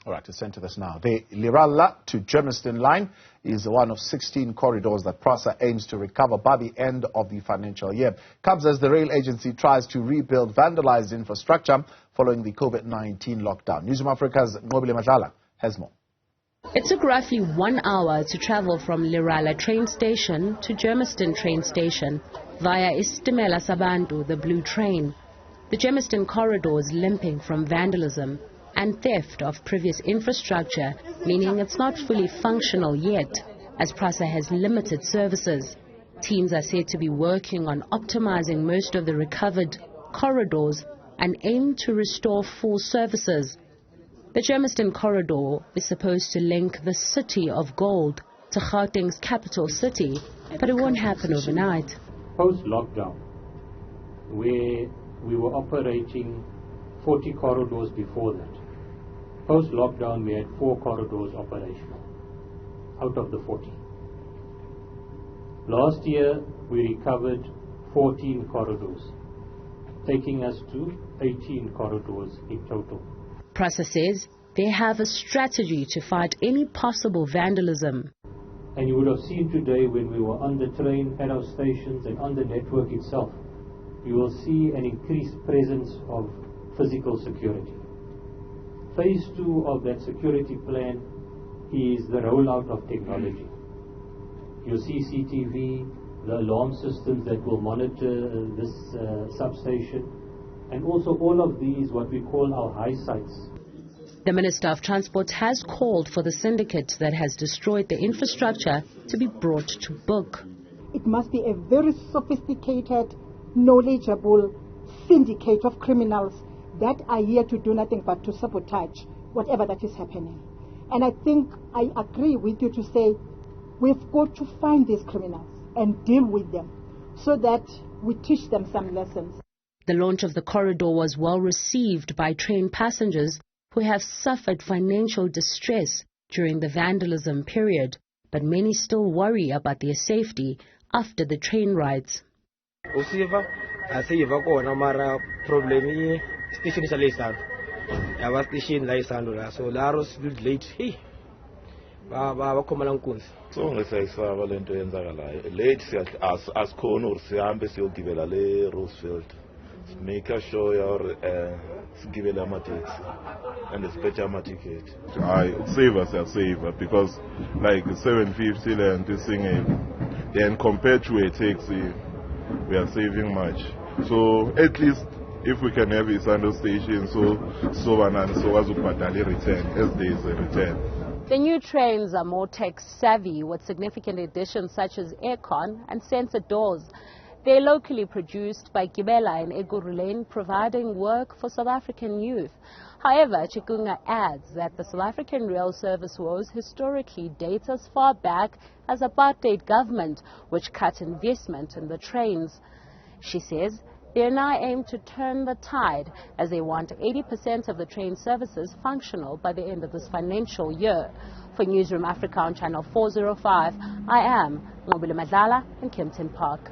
All right, to send to this now. The Leralla to Germiston line is one of 16 corridors that Prasa aims to recover by the end of the financial year. Comes as the rail agency tries to rebuild vandalized infrastructure following the COVID-19 lockdown. Newzroom Afrika's Nqobile Madlala has more. It took roughly 1 hour to travel from Leralla train station to Germiston train station via Istimela Sabantu, the blue train. The Germiston corridor is limping from vandalism and theft of previous infrastructure, meaning it's not fully functional yet, as Prasa has limited services. Teams are said to be working on optimizing most of the recovered corridors and aim to restore full services. The Germiston corridor is supposed to link the city of gold to Gauteng's capital city, but it won't happen overnight. Post-lockdown, where we were operating 40 corridors before that. Post-lockdown, we had 4 corridors operational out of the 40. Last year, we recovered 14 corridors, taking us to 18 corridors in total. Prasa says they have a strategy to fight any possible vandalism. And you would have seen today when we were on the train, at our stations and on the network itself, you will see an increased presence of physical security. Phase 2 of that security plan is the rollout of technology. Your CCTV, the alarm systems that will monitor this substation, and also all of these, what we call our high sites. The Minister of Transport has called for the syndicate that has destroyed the infrastructure to be brought to book. It must be a very sophisticated, knowledgeable syndicate of criminals that are here to do nothing but to sabotage whatever that is happening. And I think I agree with you to say we've got to find these criminals and deal with them so that we teach them some lessons. The launch of the corridor was well received by train passengers who have suffered financial distress during the vandalism period, but many still worry about their safety after the train rides. Station is late, our station is so Laros late. Hey, Baba, come along, so late as corner, Nqobile Roosevelt. Make sure your Nqobile matrix and the special ticket. I save us are safer because like 750 and this thing, then compared to a taxi, we are saving much. So at least if we can have a Sunday station, so as a return, as there is a return. The new trains are more tech-savvy with significant additions such as aircon and sensor doors. They're locally produced by Nqobile and Nqobile, providing work for South African youth. However, Chikunga adds that the South African rail service woes historically date as far back as apartheid government, which cut investment in the trains. She says they now aim to turn the tide as they want 80% of the train services functional by the end of this financial year. For Newzroom Afrika on Channel 405, I am Nqobile Madlala in Kempton Park.